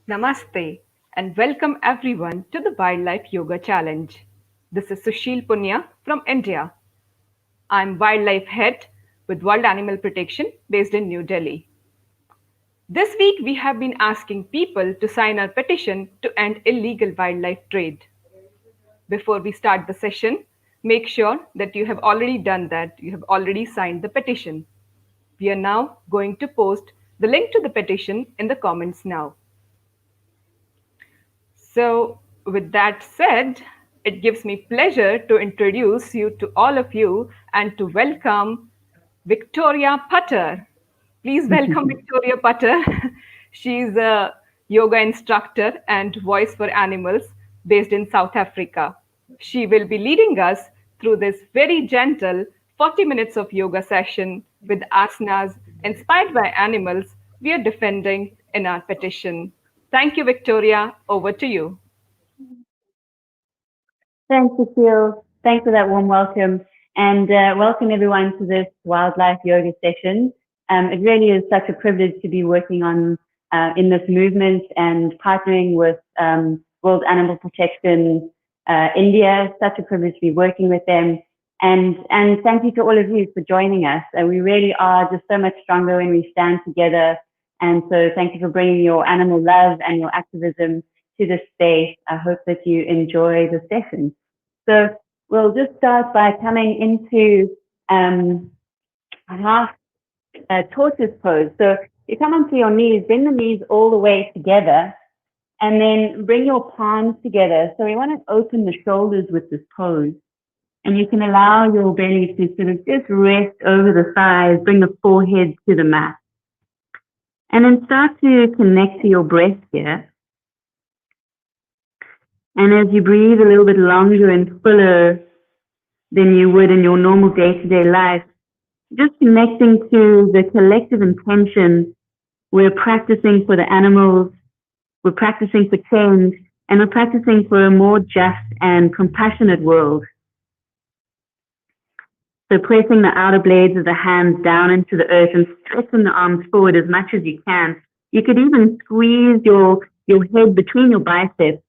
Namaste and welcome everyone to the Wildlife Yoga Challenge. This is Sushil Punya from India. I'm Wildlife Head with World Animal Protection based in New Delhi. This week we have been asking people to sign our petition to end illegal wildlife trade. Before we start the session, make sure that you have already done that, you have already signed the petition. We are now going to post the link to the petition in the comments now. So, with that said, it gives me pleasure to introduce you to all of you and to welcome Victoria Putter. Please welcome Victoria Putter. She's a yoga instructor and voice for animals based in South Africa. She will be leading us through this very gentle 40 minutes of yoga session with asanas inspired by animals we are defending in our petition. Thank you, Victoria. Over to you. Thanks, Cecile. Thanks for that warm welcome. And welcome everyone to this wildlife yoga session. It really is such a privilege to be working on in this movement and partnering with World Animal Protection India. Such a privilege to be working with them. And thank you to all of you for joining us. We really are just so much stronger when we stand together. And so thank you for bringing your animal love and your activism to this space. I hope that you enjoy the session. So we'll just start by coming into half tortoise pose. So you come onto your knees, bring the knees all the way together, and then bring your palms together. So we want to open the shoulders with this pose. And you can allow your belly to sort of just rest over the thighs, bring the forehead to the mat. And then start to connect to your breath here. And as you breathe a little bit longer and fuller than you would in your normal day-to-day life, just connecting to the collective intention. We're practicing for the animals, we're practicing for change, and we're practicing for a more just and compassionate world. So pressing the outer blades of the hands down into the earth and stretching the arms forward as much as you can. You could even squeeze your head between your biceps.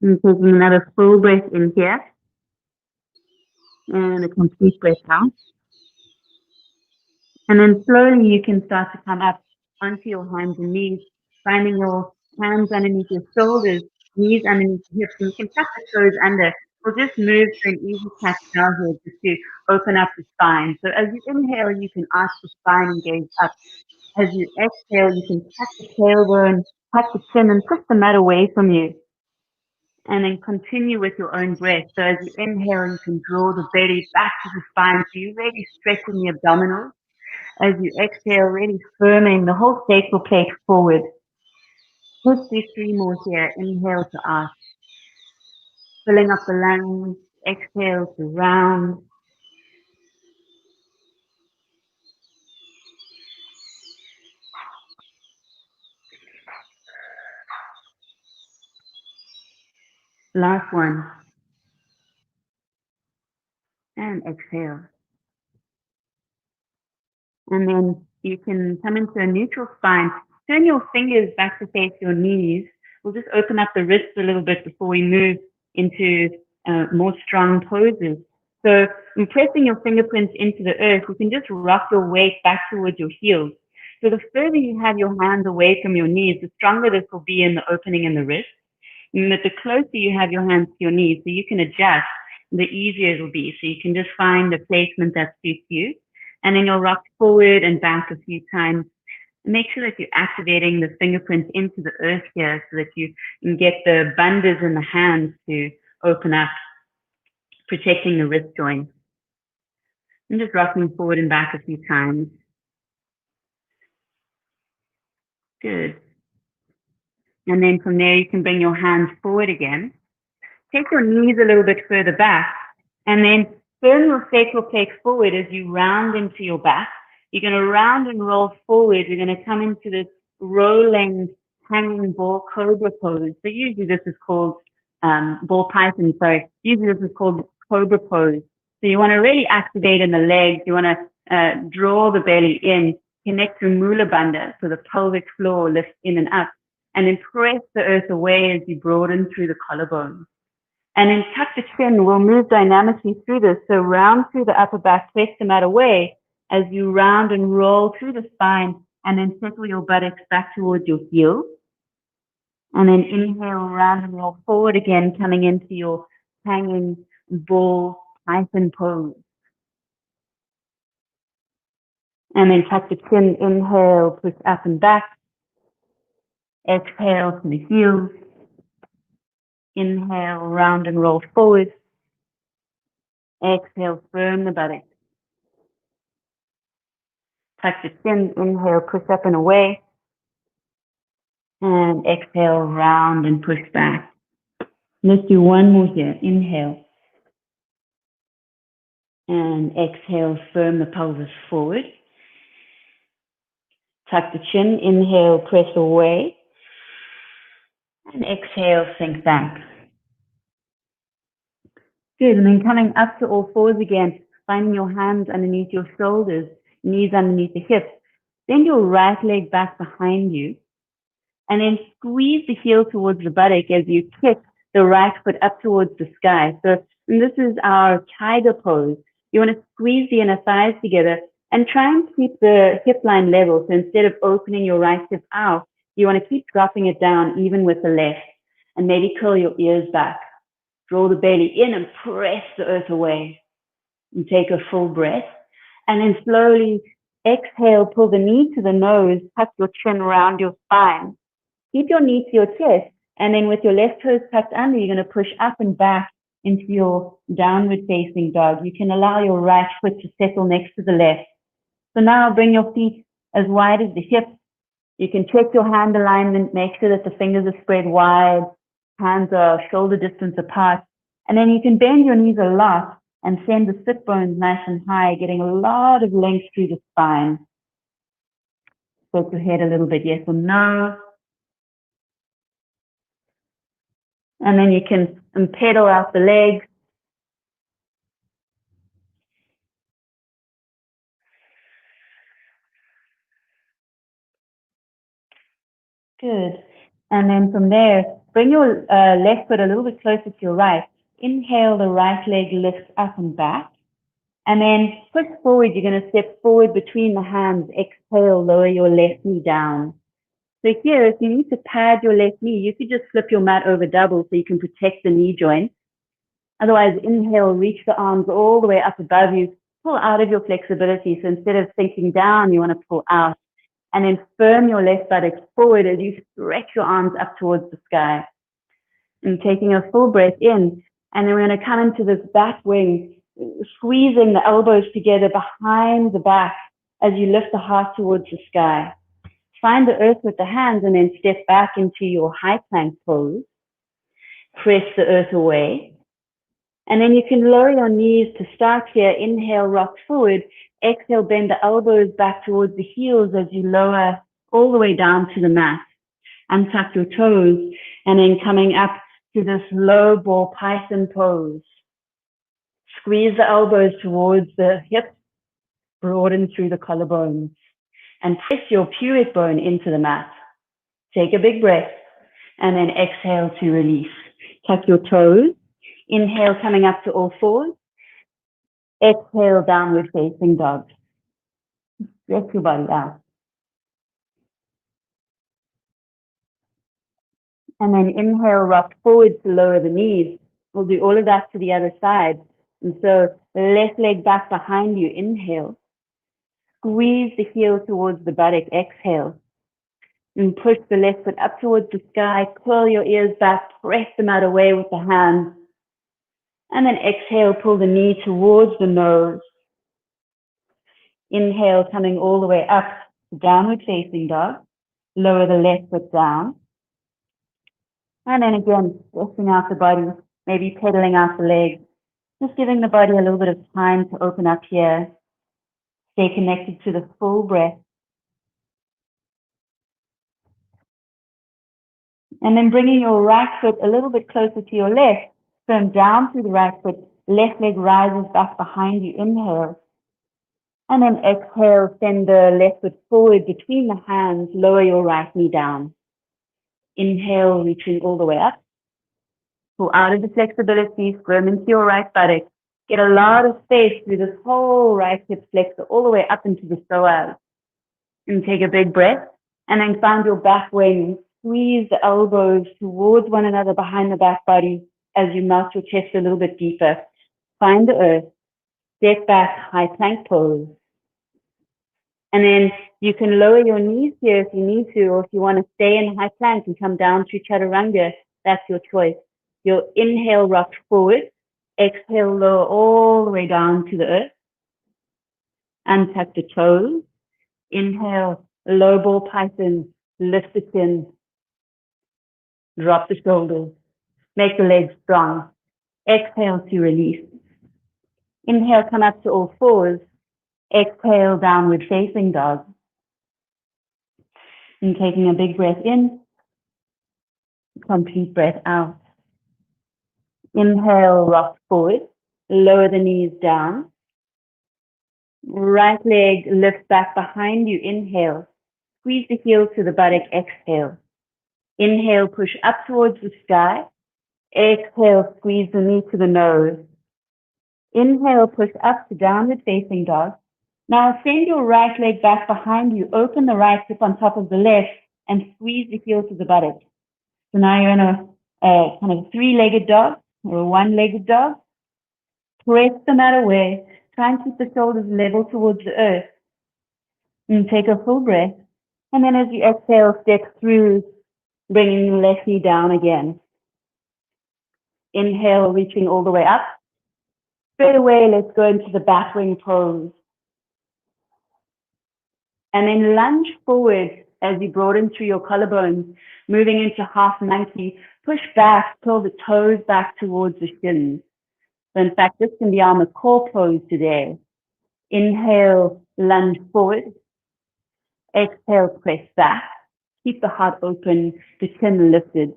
And taking another full breath in here. And a complete breath out. And then slowly you can start to come up onto your hands and knees, finding your hands underneath your shoulders, knees underneath your hips, and you can tuck the toes under. We'll just move to an easy cat cow here just to open up the spine. So as you inhale, you can arch the spine and gaze up. As you exhale, you can tuck the tailbone, tuck the chin, and push the mat away from you. And then continue with your own breath. So as you inhale, you can draw the belly back to the spine. So you're really stretching the abdominals. As you exhale, really firming the whole sacral plate forward. Let's do 3 more here. Inhale to arch. Filling up the lungs. Exhale to round. Last one. And exhale. And then you can come into a neutral spine. Turn your fingers back to face your knees. We'll just open up the wrists a little bit before we move into more strong poses. So in pressing your fingerprints into the earth, you can just rock your weight back towards your heels. So the further you have your hands away from your knees, the stronger this will be in the opening in the wrist. And the closer you have your hands to your knees, so you can adjust, the easier it will be. So you can just find a placement that suits you. And then you'll rock forward and back a few times. Make sure that you're activating the fingerprints into the earth here so that you can get the bandhas in the hands to open up, protecting the wrist joints. And just rocking forward and back a few times. Good. And then from there, you can bring your hands forward again. Take your knees a little bit further back, and then turn your sacral plate forward as you round into your back. You're going to round and roll forward. You're going to come into this rolling, hanging ball cobra pose. So usually this is called ball python. Sorry, usually this is called cobra pose. So you want to really activate in the legs. You want to draw the belly in, connect to Mula Bandha, so the pelvic floor lifts in and up, and then press the earth away as you broaden through the collarbone. And then tuck the chin. We'll move dynamically through this. So round through the upper back, press the mat away as you round and roll through the spine, and then settle your buttocks back towards your heels. And then inhale, round and roll forward again, coming into your hanging bull python pose. And then tuck the chin, inhale, push up and back. Exhale to the heels. Inhale, round and roll forward. Exhale, firm the buttocks. Tuck the chin, inhale, push up and away. And exhale, round and push back. Let's do one more here. Inhale. And exhale, firm the pelvis forward. Tuck the chin, inhale, press away. And exhale, sink back. Good, and then coming up to all fours again, finding your hands underneath your shoulders, knees underneath the hips. Bend your right leg back behind you, and then squeeze the heel towards the buttock as you kick the right foot up towards the sky. So this is our tiger pose. You want to squeeze the inner thighs together and try and keep the hip line level. So instead of opening your right hip out, you want to keep dropping it down even with the left, and maybe curl your ears back. Draw the belly in and press the earth away. And take a full breath. And then slowly exhale, pull the knee to the nose, tuck your chin around your spine. Keep your knee to your chest. And then with your left toes tucked under, you're going to push up and back into your downward facing dog. You can allow your right foot to settle next to the left. So now bring your feet as wide as the hips. You can check your hand alignment, make sure that the fingers are spread wide, hands are shoulder distance apart. And then you can bend your knees a lot and send the sit bones nice and high, getting a lot of length through the spine. Tilt your head a little bit, yes or no. And then you can pedal out the legs. Good. And then from there, bring your left foot a little bit closer to your right. Inhale, the right leg lifts up and back. And then push forward. You're going to step forward between the hands. Exhale, lower your left knee down. So here, if you need to pad your left knee, you could just flip your mat over double so you can protect the knee joint. Otherwise, inhale, reach the arms all the way up above you. Pull out of your flexibility. So instead of sinking down, you want to pull out. And then firm your left buttocks forward as you stretch your arms up towards the sky. And taking a full breath in. And then we're going to come into this back wing, squeezing the elbows together behind the back as you lift the heart towards the sky. Find the earth with the hands and then step back into your high plank pose. Press the earth away. And then you can lower your knees to start here. Inhale, rock forward. Exhale, bend the elbows back towards the heels as you lower all the way down to the mat. Untuck your toes and then coming up to this low ball python pose. Squeeze the elbows towards the hips, broaden through the collarbones, and press your pubic bone into the mat. Take a big breath and then exhale to release. Tuck your toes. Inhale, coming up to all fours. Exhale, downward facing dog. Stretch your body out. And then inhale, rock forward to lower the knees. We'll do all of that to the other side. And so left leg back behind you. Inhale. Squeeze the heel towards the buttock. Exhale. And push the left foot up towards the sky. Curl your ears back. Press them out away with the hands. And then exhale, pull the knee towards the nose. Inhale, coming all the way up to downward facing dog. Lower the left foot down. And then again, stretching out the body, maybe pedaling out the legs. Just giving the body a little bit of time to open up here. Stay connected to the full breath. And then bringing your right foot a little bit closer to your left. Turn down through the right foot. Left leg rises back behind you. Inhale. And then exhale, send the left foot forward between the hands, lower your right knee down. Inhale, reaching all the way up. Pull out of the flexibility, squirm into your right buttock. Get a lot of space through this whole right hip flexor all the way up into the psoas. And take a big breath. And then find your back wing. Squeeze the elbows towards one another behind the back body as you melt your chest a little bit deeper. Find the earth. Step back, high plank pose. And then you can lower your knees here if you need to, or if you want to stay in high plank and come down to chaturanga, that's your choice. You'll inhale, rock forward. Exhale, lower all the way down to the earth. Untuck the toes. Inhale, low ball python, lift the chin, drop the shoulders, make the legs strong. Exhale to release. Inhale, come up to all fours. Exhale, downward facing dog. And taking a big breath in, complete breath out. Inhale, rock forward, lower the knees down. Right leg lifts back behind you. Inhale, squeeze the heel to the buttock. Exhale. Inhale, push up towards the sky. Exhale, squeeze the knee to the nose. Inhale, push up to downward facing dog. Now send your right leg back behind you. Open the right hip on top of the left and squeeze the heel to the buttock. So now you're in a kind of three-legged dog or a one-legged dog. Press the mat away. Try and keep the shoulders level towards the earth. And take a full breath. And then as you exhale, step through, bringing the left knee down again. Inhale, reaching all the way up. Straight away, let's go into the back wing pose. And then lunge forward as you broaden through your collarbones, moving into half monkey. Push back, pull the toes back towards the shins. So in fact, this can be our macaw pose today. Inhale, lunge forward. Exhale, press back. Keep the heart open, the chin lifted.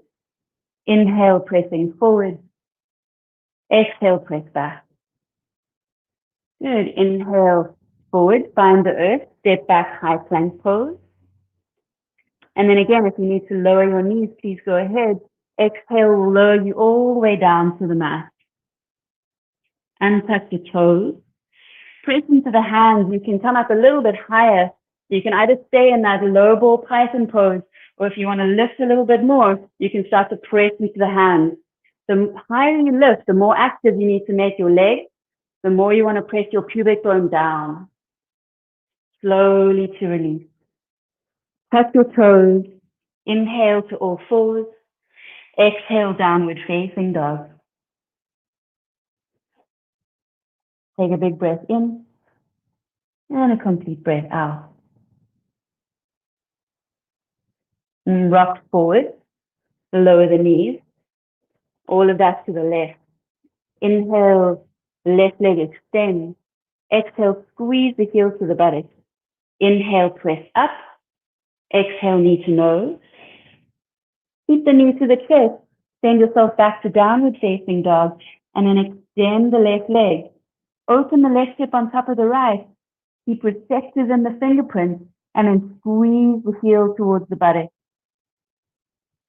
Inhale, pressing forward. Exhale, press back. Good. Inhale, forward, find the earth, step back, high plank pose. And then again, if you need to lower your knees, please go ahead. Exhale will lower you all the way down to the mat. Untuck the toes. Press into the hands. You can come up a little bit higher. You can either stay in that low ball python pose, or if you want to lift a little bit more, you can start to press into the hands. The higher you lift, the more active you need to make your legs, the more you want to press your pubic bone down. Slowly to release. Tuck your toes. Inhale to all fours. Exhale, downward facing dog. Take a big breath in and a complete breath out. And rock forward, lower the knees, all of that to the left. Inhale, left leg extends. Exhale, squeeze the heel to the buttock. Inhale, press up. Exhale, knee to nose. Keep the knee to the chest. Send yourself back to downward facing dog and then extend the left leg. Open the left hip on top of the right. Keep receptive in the fingerprints and then squeeze the heel towards the buttock.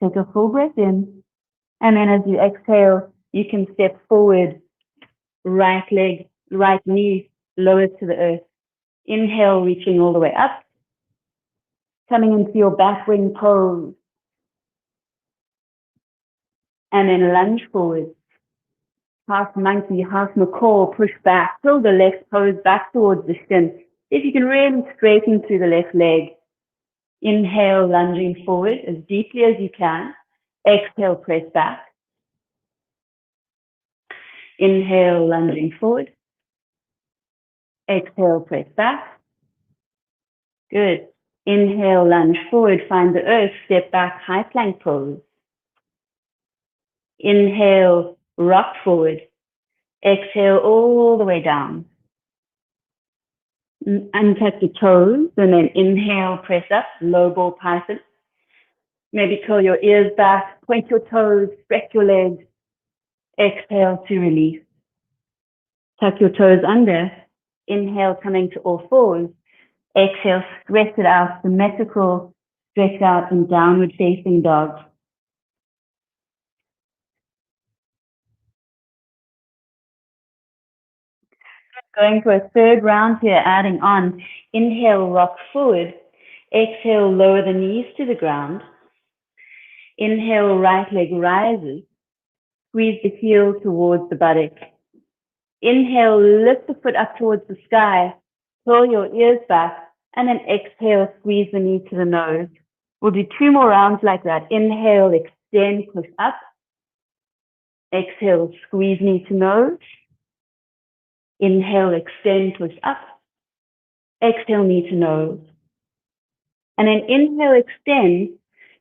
Take a full breath in. And then as you exhale, you can step forward, right leg, right knee, lower to the earth. Inhale, reaching all the way up. Coming into your back wing pose. And then lunge forward. Half monkey, half macaw, push back. Pull the left toes back towards the shin. If you can really straighten through the left leg. Inhale, lunging forward as deeply as you can. Exhale, press back. Inhale, lunging forward. Exhale, press back. Good. Inhale, lunge forward, find the earth, step back, high plank pose. Inhale, rock forward. Exhale all the way down. Untuck the toes and then inhale, press up, low ball python. Maybe curl your ears back, point your toes, stretch your legs. Exhale to release. Tuck your toes under. Inhale, coming to all fours. Exhale, stretch it out, symmetrical stretch out in downward facing dog. Going for a third round here, adding on. Inhale, rock forward. Exhale, lower the knees to the ground. Inhale, right leg rises. Squeeze the heel towards the buttock. Inhale, lift the foot up towards the sky. Pull your ears back. And then exhale, squeeze the knee to the nose. We'll do 2 more rounds like that. Inhale, extend, push up. Exhale, squeeze knee to nose. Inhale, extend, push up. Exhale, knee to nose. And then inhale, extend.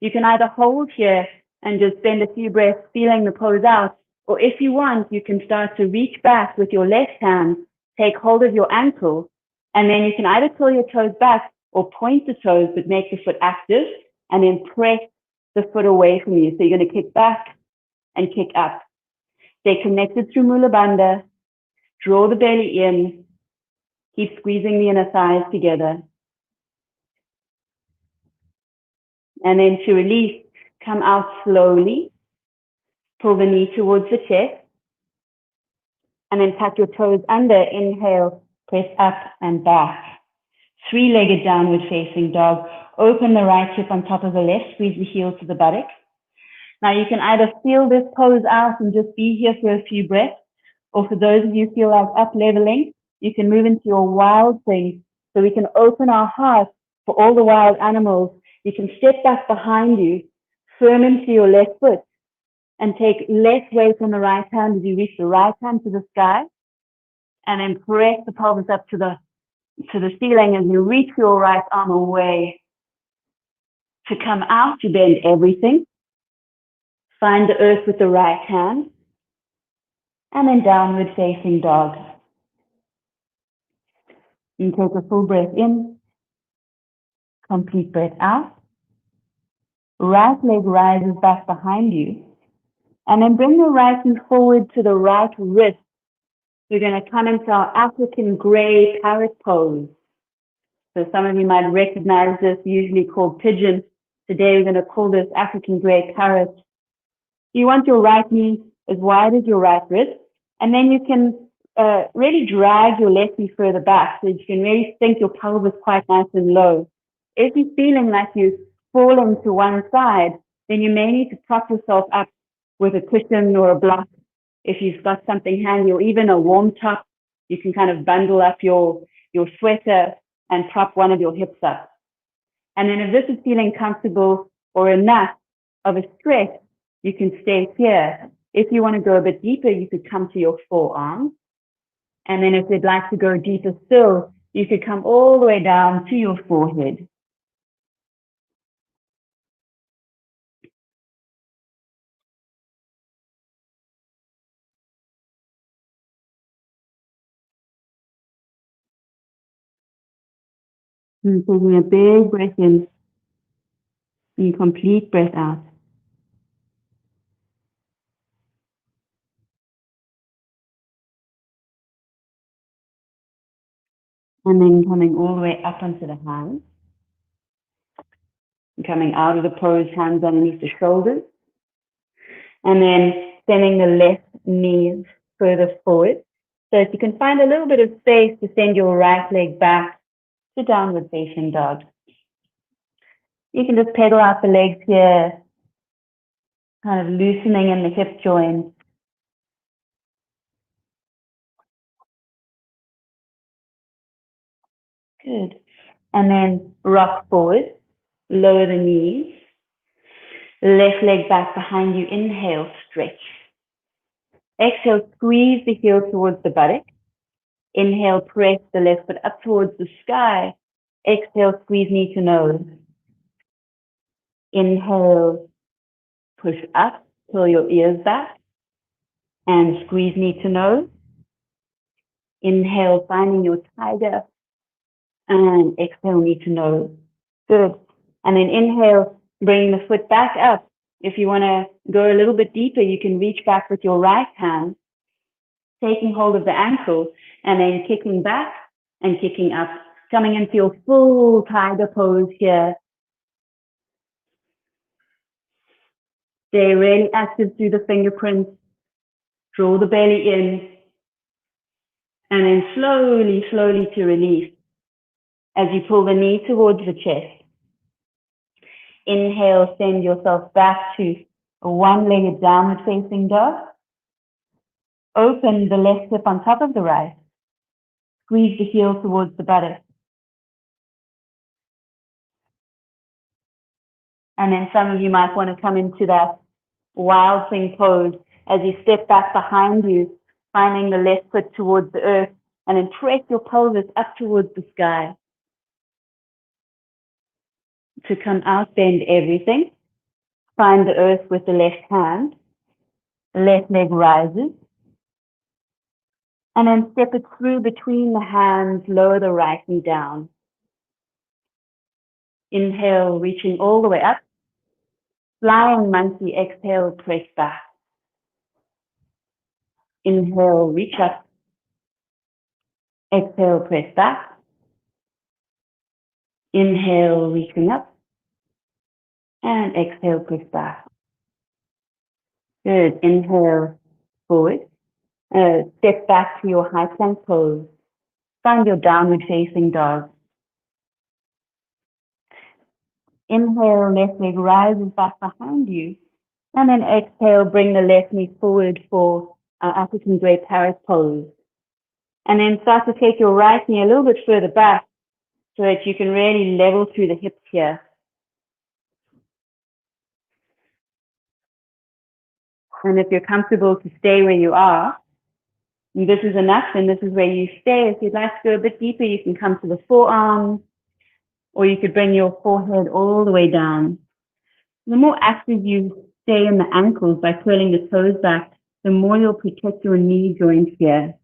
You can either hold here and just spend a few breaths feeling the pose out, or if you want, you can start to reach back with your left hand, take hold of your ankle, and then you can either pull your toes back or point the toes, but make the foot active, and then press the foot away from you. So you're going to kick back and kick up. Stay connected through Mula Bandha. Draw the belly in. Keep squeezing the inner thighs together. And then to release, come out slowly. Pull the knee towards the chest. And then tuck your toes under. Inhale, press up and back. 3-legged downward facing dog. Open the right hip on top of the left. Squeeze the heel to the buttock. Now you can either feel this pose out and just be here for a few breaths, or for those of you who feel like up leveling, you can move into your wild thing. So we can open our heart for all the wild animals. You can step back behind you, firm into your left foot, and take less weight on the right hand as you reach the right hand to the sky, and then press the pelvis up to the ceiling as you reach your right arm away. To come out, you bend everything. Find the earth with the right hand, and then downward facing dog. You take a full breath in, complete breath out. Right leg rises back behind you, and then bring the right knee forward to the right wrist. We're going to come into our African gray parrot pose. So some of you might recognize this, usually called pigeon. Today we're going to call this African gray parrot. You want your right knee as wide as your right wrist, and then you can really drag your left knee further back so you can really sink your pelvis quite nice and low. If you're feeling like you're falling to one side, then you may need to prop yourself up with a cushion or a block. If you've got something handy, or even a warm top, you can kind of bundle up your sweater and prop one of your hips up. And then if this is feeling comfortable or enough of a stretch, you can stay here. If you want to go a bit deeper, you could come to your forearm. And then if you'd like to go deeper still, you could come all the way down to your forehead. And taking a big breath in and complete breath out. And then coming all the way up onto the hands. And coming out of the pose, hands underneath the shoulders. And then sending the left knee further forward. So if you can find a little bit of space to send your right leg back to downward facing dog. You can just pedal out the legs here, kind of loosening in the hip joints. Good. And then rock forward, lower the knees, left leg back behind you. Inhale, stretch. Exhale, squeeze the heel towards the buttock. Inhale, press the left foot up towards the sky. Exhale, squeeze knee to nose. Inhale, push up, pull your ears back, and squeeze knee to nose. Inhale, finding your tiger, and exhale, knee to nose. Good. And then inhale, bring the foot back up. If you want to go a little bit deeper, you can reach back with your right hand, taking hold of the ankle, and then kicking back and kicking up, coming into your full tiger pose here. Stay really active through the fingerprints. Draw the belly in, and then slowly, slowly to release as you pull the knee towards the chest. Inhale, send yourself back to a one-legged downward facing dog. Open the left hip on top of the right. Squeeze the heel towards the buttock. And then some of you might want to come into that wild thing pose as you step back behind you, finding the left foot towards the earth, and then press your pelvis up towards the sky. To come out, bend everything. Find the earth with the left hand. The left leg rises. And then step it through between the hands, lower the right knee down. Inhale, reaching all the way up. Flying monkey, exhale, press back. Inhale, reach up. Exhale, press back. Inhale, reaching up. And exhale, press back. Good. Inhale, forward. Step back to your high plank pose. Find your downward facing dog. Inhale, left leg rises back behind you. And then exhale, bring the left knee forward for our African grey parrot pose. And then start to take your right knee a little bit further back so that you can really level through the hips here. And if you're comfortable to stay where you are, and this is enough, and this is where you stay. If you'd like to go a bit deeper, you can come to the forearms, or you could bring your forehead all the way down. The more active you stay in the ankles by curling the toes back, the more you'll protect your knee joints here.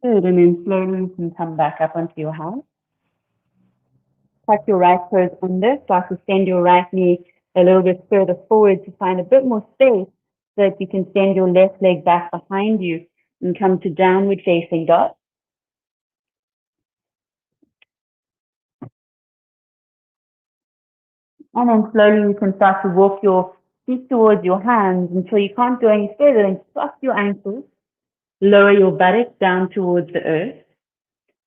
Good, and then slowly you can come back up onto your hands. Tuck your right toes under, start to send your right knee a little bit further forward to find a bit more space so that you can send your left leg back behind you and come to downward facing dog. And then slowly you can start to walk your feet towards your hands until you can't go any further, and cross your ankles, lower your buttocks down towards the earth,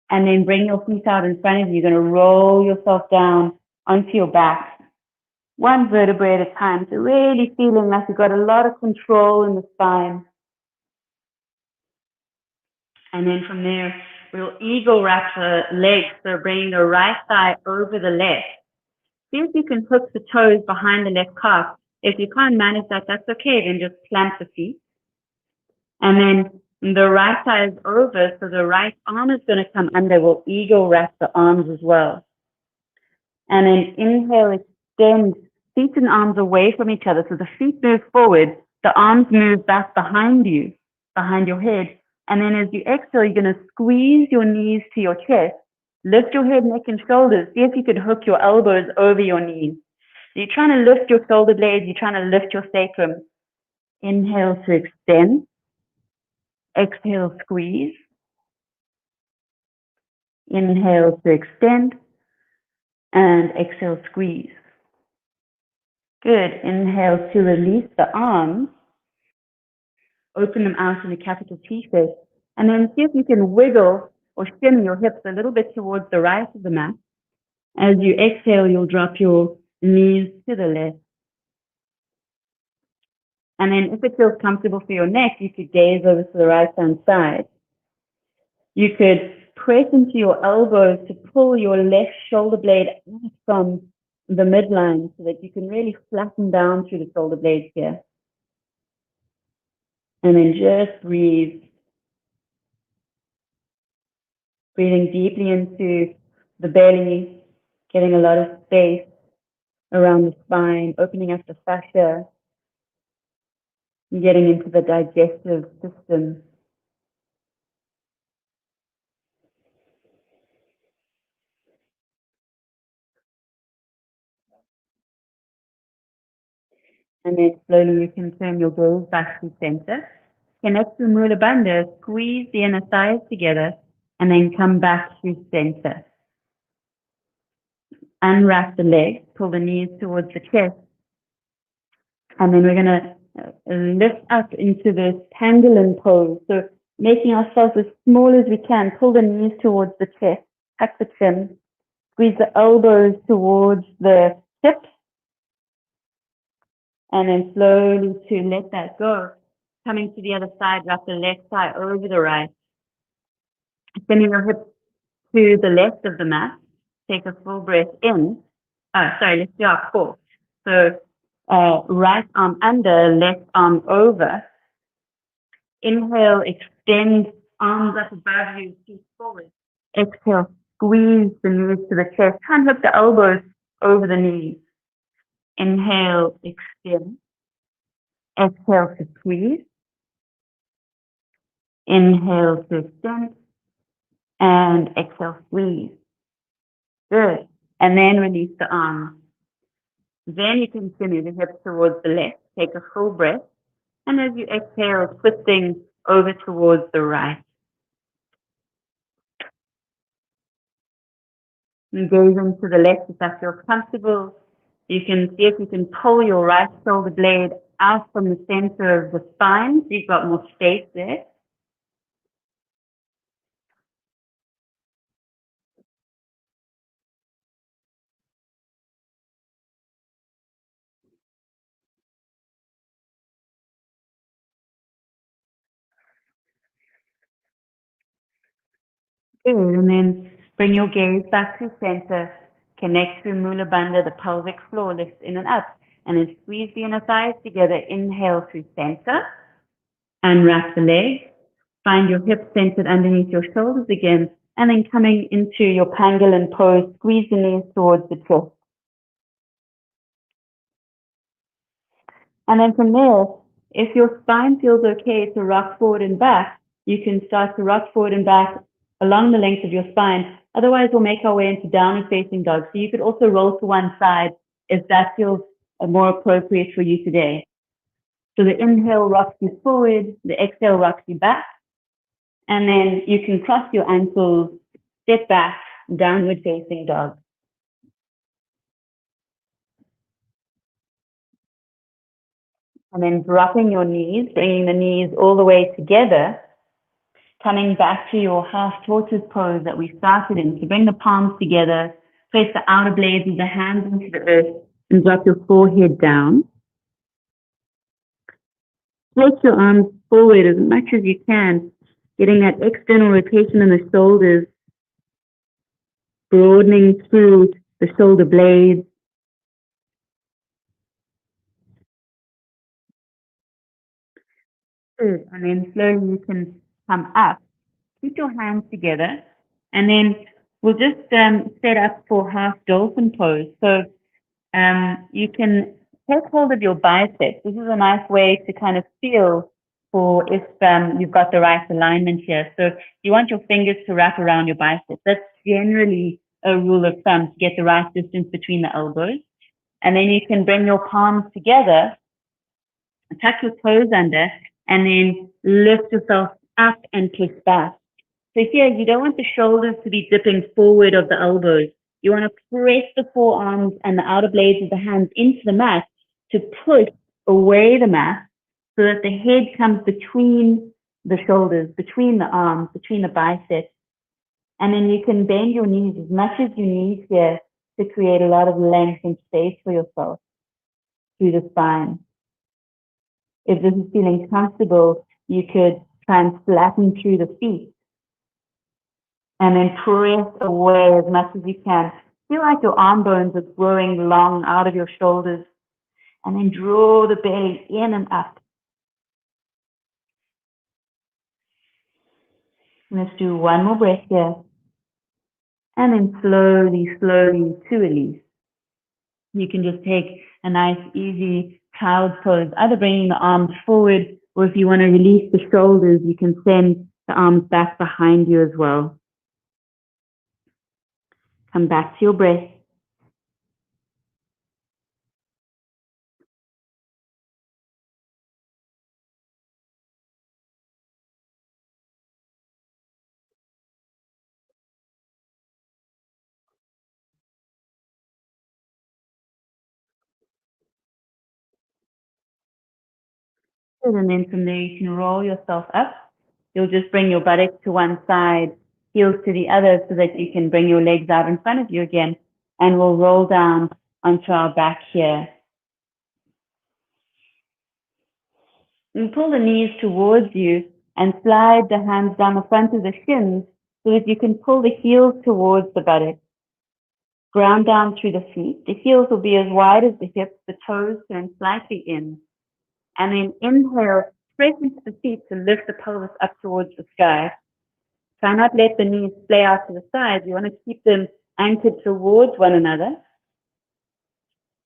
and then bring your feet out in front of you. You're going to roll yourself down onto your back, one vertebrae at a time, so really feeling like you've got a lot of control in the spine. And then from there, we'll eagle wrap the legs, so bringing the right thigh over the left. See if you can hook the toes behind the left calf. If you can't manage that, that's okay. Then just plant the feet. And then the right thigh is over, so the right arm is going to come under. We'll eagle wrap the arms as well. And then inhale, extend feet and arms away from each other. So the feet move forward, the arms move back behind you, behind your head. And then as you exhale, you're going to squeeze your knees to your chest. Lift your head, neck, and shoulders. See if you can hook your elbows over your knees. You're trying to lift your shoulder blades. You're trying to lift your sacrum. Inhale to extend. Exhale, squeeze. Inhale to extend. And exhale, squeeze. Good. Inhale to release the arms. Open them out in a capital T shape. And then see if you can wiggle or shimmy your hips a little bit towards the right of the mat. As you exhale, you'll drop your knees to the left. And then if it feels comfortable for your neck, you could gaze over to the right-hand side. You could press into your elbows to pull your left shoulder blade out from the midline so that you can really flatten down through the shoulder blades here. And then just breathe. Breathing deeply into the belly, getting a lot of space around the spine, opening up the fascia, and getting into the digestive system. And then slowly you can turn your gaze back to center. Connect to Mula Bandha, squeeze the inner thighs together, and then come back to center. Unwrap the legs, pull the knees towards the chest, and then we're going to lift up into this pangolin pose. So making ourselves as small as we can, pull the knees towards the chest, tuck the chin, squeeze the elbows towards the hips, and then slowly to let that go. Coming to the other side, wrap the left thigh over the right, sending your hips to the left of the mat. Take a full breath in. Oh, sorry, let's do our core. So right arm under, left arm over. Inhale, extend arms up above you, feet forward. Exhale, squeeze the knees to the chest. Try and hook the elbows over the knees. Inhale, extend. Exhale to squeeze. Inhale to extend. And exhale, squeeze. Good. And then release the arms. Then you continue the hips towards the left. Take a full breath. And as you exhale, twisting over towards the right. And gazing to the left if that feels comfortable. You can see if you can pull your right shoulder blade out from the center of the spine. So you've got more space there. Good. And then bring your gaze back to center. Connect to Mula Bandha, the pelvic floor, lift in and up. And then squeeze the inner thighs together. Inhale through center. Unwrap the legs. Find your hips centered underneath your shoulders again. And then coming into your pangolin pose, squeeze the knees towards the chest. And then from there, if your spine feels okay to rock forward and back, you can start to rock forward and back along the length of your spine. Otherwise, we'll make our way into downward facing dog. So you could also roll to one side if that feels more appropriate for you today. So the inhale rocks you forward, the exhale rocks you back, and then you can cross your ankles, step back, downward facing dog. And then dropping your knees, bringing the knees all the way together, coming back to your half tortoise pose that we started in. So bring the palms together, place the outer blades of the hands into the earth, and drop your forehead down. Float your arms forward as much as you can, getting that external rotation in the shoulders, broadening through the shoulder blades. Good. And then slowly you can come up. Keep your hands together, and then we'll just set up for half dolphin pose. So you can take hold of your biceps. This is a nice way to kind of feel for if you've got the right alignment here. So you want your fingers to wrap around your biceps. That's generally a rule of thumb to get the right distance between the elbows. And then you can bring your palms together, tuck your toes under, and then lift yourself up and push back. So here, you don't want the shoulders to be dipping forward of the elbows. You want to press the forearms and the outer blades of the hands into the mat to push away the mat so that the head comes between the shoulders, between the arms, between the biceps. And then you can bend your knees as much as you need here to create a lot of length and space for yourself through the spine. If this is feeling comfortable, you could try and flatten through the feet and then press away as much as you can. Feel like your arm bones are growing long out of your shoulders, and then draw the belly in and up. Let's do one more breath here, and then slowly, slowly to release. You can just take a nice, easy child's pose, either bringing the arms forward, or if you want to release the shoulders, you can send the arms back behind you as well. Come back to your breath. And then from there, you can roll yourself up. You'll just bring your buttocks to one side, heels to the other, so that you can bring your legs out in front of you again. And we'll roll down onto our back here. And pull the knees towards you and slide the hands down the front of the shins so that you can pull the heels towards the buttocks. Ground down through the feet. The heels will be as wide as the hips, the toes turn slightly in. And then inhale, press into the feet to lift the pelvis up towards the sky. Try not let the knees splay out to the sides. You want to keep them anchored towards one another.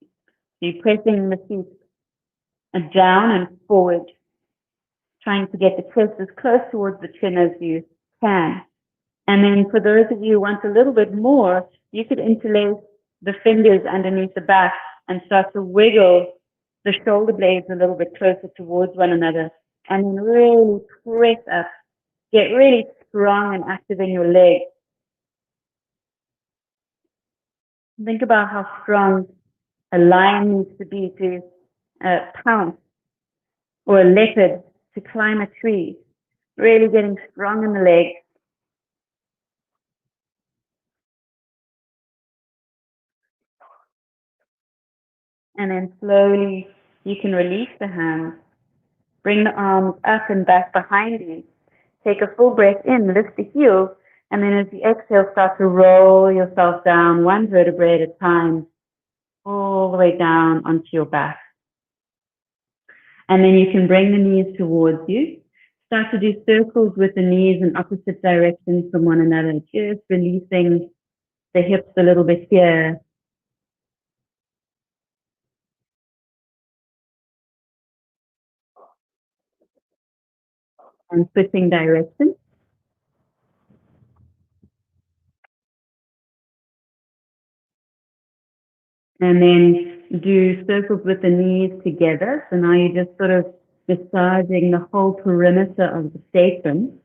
So you're pressing the feet down and forward, trying to get the chest as close towards the chin as you can. And then for those of you who want a little bit more, you could interlace the fingers underneath the back and start to wiggle the shoulder blades a little bit closer towards one another. And then really press up. Get really strong and active in your legs. Think about how strong a lion needs to be to pounce, or a leopard to climb a tree. Really getting strong in the legs. And then slowly you can release the hands. Bring the arms up and back behind you. Take a full breath in, lift the heels, and then as you exhale, start to roll yourself down one vertebrae at a time, all the way down onto your back. And then you can bring the knees towards you. Start to do circles with the knees in opposite directions from one another, just releasing the hips a little bit here. And switching direction. And then do circles with the knees together. So now you're just sort of massaging the whole perimeter of the sacrum.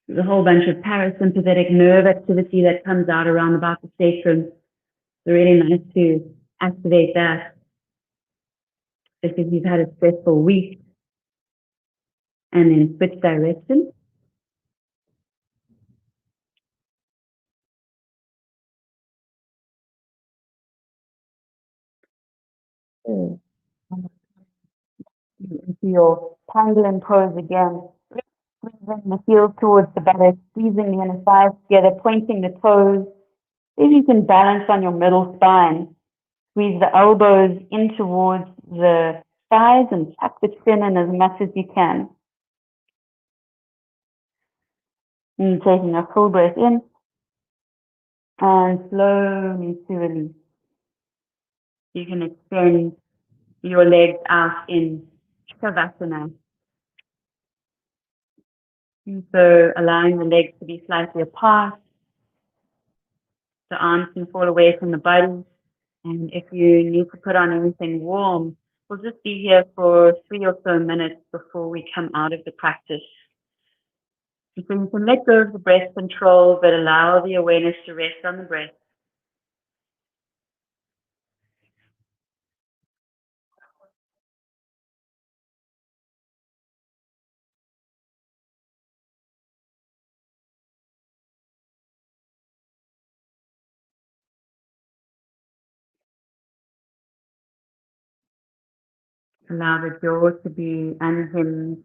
There's a whole bunch of parasympathetic nerve activity that comes out around about the sacrum. It's really nice to activate that, especially if you've had a stressful week. And then switch direction. Into your pangolin pose again. Squeezing the heels towards the belly, squeezing the inner thighs together, pointing the toes. If you can balance on your middle spine, squeeze the elbows in towards the thighs and tuck the chin in as much as you can. And taking a full breath in and slowly to release. You can extend your legs out in Shavasana. And so allowing the legs to be slightly apart. The arms can fall away from the body. And if you need to put on anything warm, we'll just be here for 3 or so minutes before we come out of the practice. And so you can let go of the breath control, but allow the awareness to rest on the breath. Allow the jaw to be unhinged,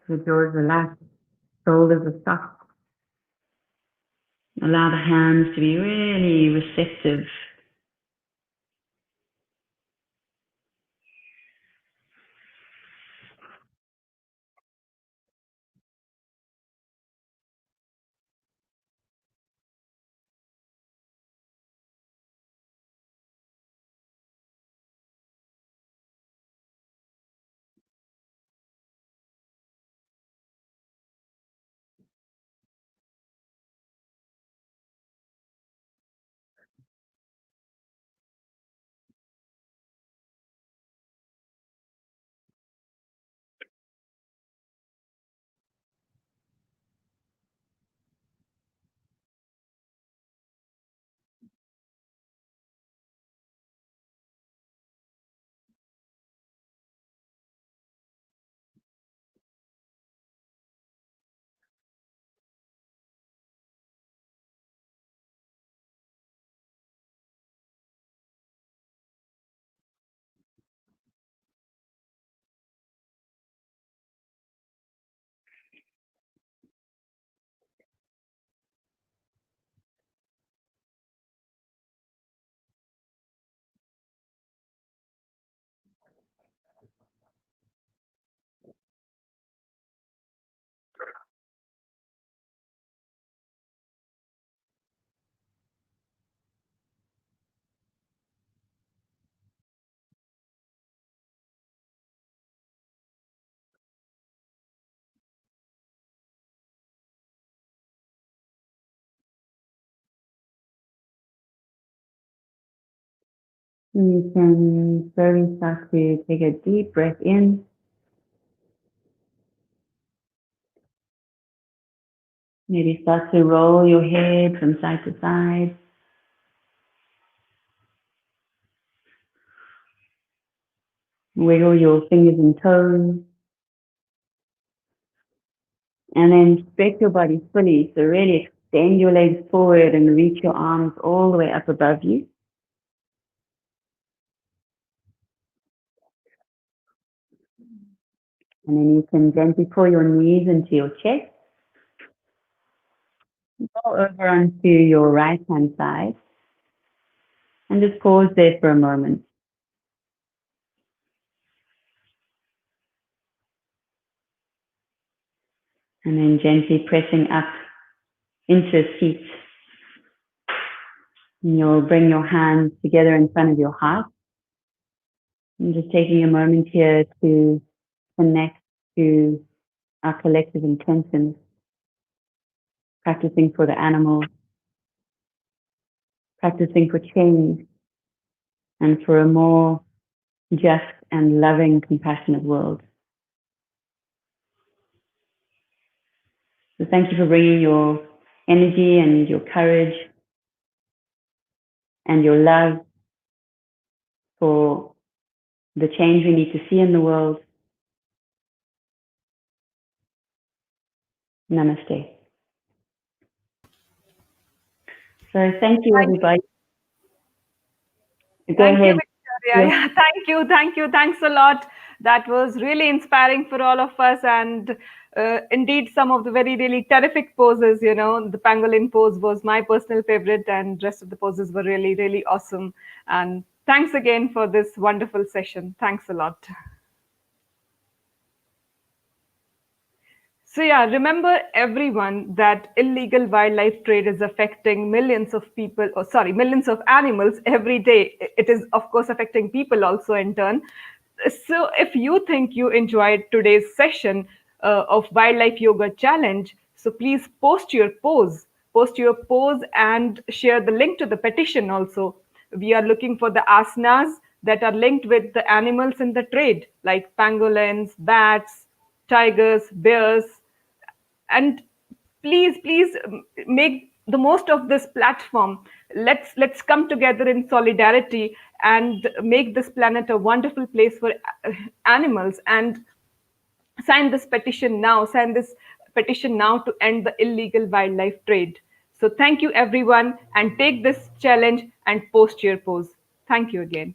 the jaws relaxed, shoulders are soft. Allow the hands to be really receptive. You can slowly start to take a deep breath in. Maybe start to roll your head from side to side. Wiggle your fingers and toes. And then stretch your body fully. So really extend your legs forward and reach your arms all the way up above you. And then you can gently pull your knees into your chest. Go over onto your right hand side and just pause there for a moment. And then gently pressing up into a seat. And you'll bring your hands together in front of your heart. And just taking a moment here to connect to our collective intentions, practicing for the animals, practicing for change, and for a more just and loving, compassionate world. So thank you for bringing your energy and your courage and your love for the change we need to see in the world. Namaste. So thank you, Thank everybody. Go Thank you, ahead. Victoria. Yes. Yeah, thank you, thank you, thanks a lot. That was really inspiring for all of us, and indeed, some of the very really terrific poses. The pangolin pose was my personal favorite, and rest of the poses were really really awesome. And thanks again for this wonderful session. Thanks a lot. So, yeah, remember everyone that illegal wildlife trade is affecting millions of people, or sorry, millions of animals every day. It is, of course, affecting people also in turn. So, if you think you enjoyed today's session of Wildlife Yoga Challenge, so please post your pose and share the link to the petition also. We are looking for the asanas that are linked with the animals in the trade, like pangolins, bats, tigers, bears, and please make the most of this platform. Let's come together in solidarity and make this planet a wonderful place for animals, and sign this petition now to end the illegal wildlife trade. So thank you everyone, and take this challenge and post your pose. Thank you again.